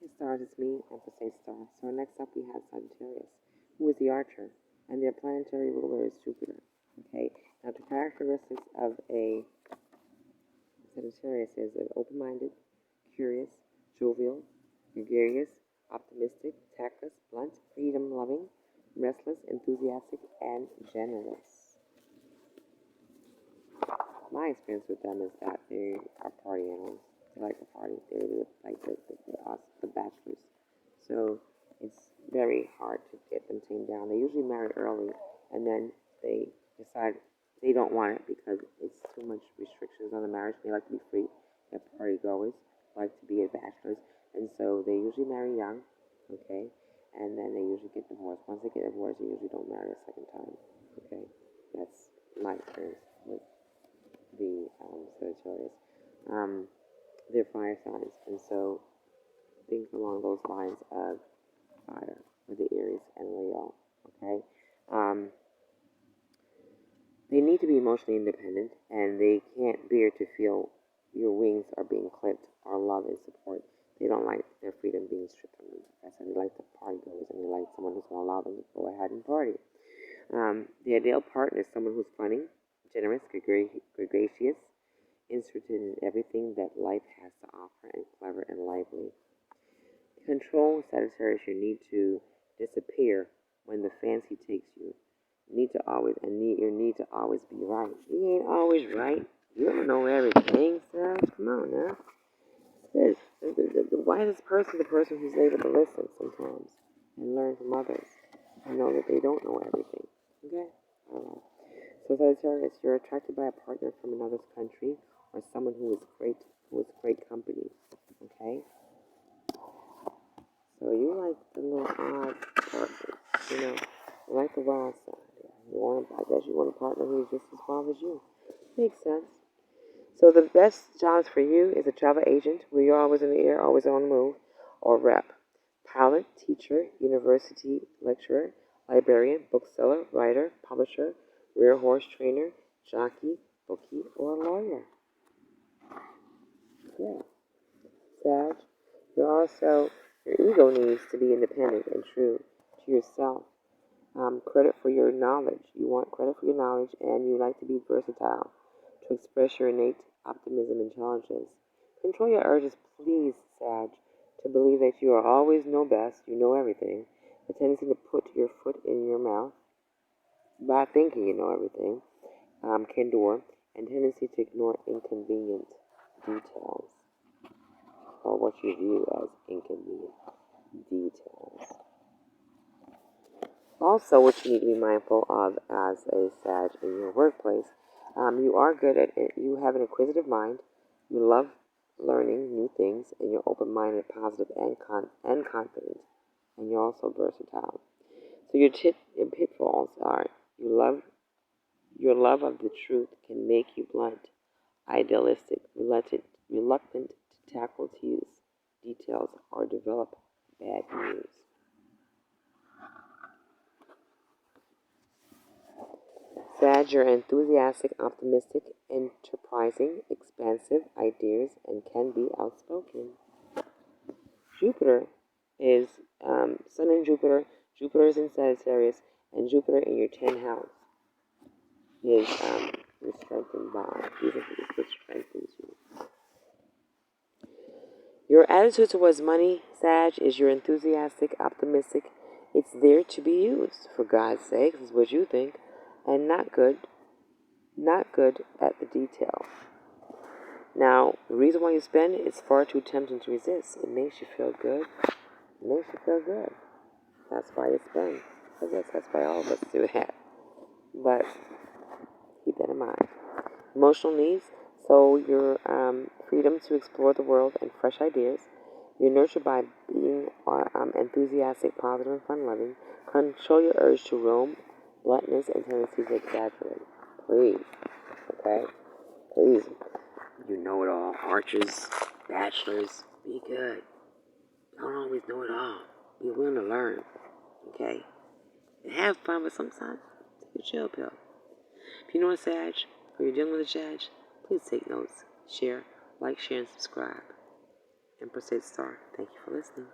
Hey stars, it's me, Empress Star. So next up we have Sagittarius, who is the archer, and their planetary ruler is Jupiter. Okay, now the characteristics of a Sagittarius is an open-minded, curious, jovial, gregarious, optimistic, tactless, blunt, freedom-loving, restless, enthusiastic, and generous. My experience with them is that they are party animals. They like to party. They really like the bachelors. So it's very hard to get them tamed down. They usually marry early, and then they decide they don't want it because it's too much restrictions on the marriage. They like to be free. They're party goers, like to be bachelors, and so they usually marry young, okay, and then they usually get divorced. Once they get divorced, they usually don't marry a second time, okay. That's my experience with the Sagittarius. Um, they're fire signs, and so think along those lines of fire with the Aries and Leo. Okay, um, they need to be emotionally independent, and they can't bear to feel your wings are being clipped or love and support. They don't like their freedom being stripped from them. That's why they like the party goers, and they like someone who's going to allow them to go ahead and party. The ideal partner is someone who's funny, generous, gregarious, interested in everything that life has to offer, and clever and lively. Control Sagittarius, you need to disappear when the fancy takes you. You need to always be right. You ain't always right. You don't know everything, so come on now. The wisest person, the person who's able to listen sometimes and learn from others and know that they don't know everything. Okay? Alright. So Sagittarius, you're attracted by a partner from another country or someone who is great company. Okay? So you like the little odd partners, you know. You like the wild side. I guess you want a partner who's just as wild as you. Makes sense. So the best jobs for you is a travel agent, where you're always in the air, always on the move, or rep. Pilot, teacher, university lecturer, librarian, bookseller, writer, publisher, rear horse trainer, jockey, bookie, or lawyer. Yeah. Sag, your ego needs to be independent and true to yourself. Credit for your knowledge. You want credit for your knowledge, and you like to be versatile to express your innate optimism and challenges. Control your urges, please, Sag, to believe that you are always know best, you know everything. The tendency to put your foot in your mouth by thinking you know everything, candor, and tendency to ignore inconvenient details, or what you view as inconvenient details. Also, what you need to be mindful of as a Sag in your workplace, you are good at it. You have an inquisitive mind. You love learning new things, and you're open-minded, positive, and confident. And you're also versatile. So your pitfalls are your love of the truth can make you blunt, idealistic, reluctant to tackle details, or develop bad news. Sag, you're enthusiastic, optimistic, enterprising, expansive ideas, and can be outspoken. Jupiter is Sun and Jupiter. Jupiter is in Sagittarius, and Jupiter in your 10th house is your strengthened bond. This strengthens you. Your attitude towards money, Sag, is you're enthusiastic, optimistic. It's there to be used, for God's sake, is what you think, and not good at the detail. Now, the reason why you spend is far too tempting to resist. It makes you feel good. It makes you feel good. That's why you spend. I guess that's why all of us do that. But keep that in mind. Emotional needs. So your freedom to explore the world and fresh ideas. You're nurtured by being enthusiastic, positive, and fun-loving. Control your urge to roam, bluntness, and tendency to exaggerate. Please. Okay? Please. You know it all. Archers, bachelors, be good. Don't always know it all. Be willing to learn. Okay? And have fun, but sometimes take a chill pill. If you know a Sag, or you're dealing with a Sag, please take notes. Share, like, share, and subscribe. Empress 8 Star. Thank you for listening.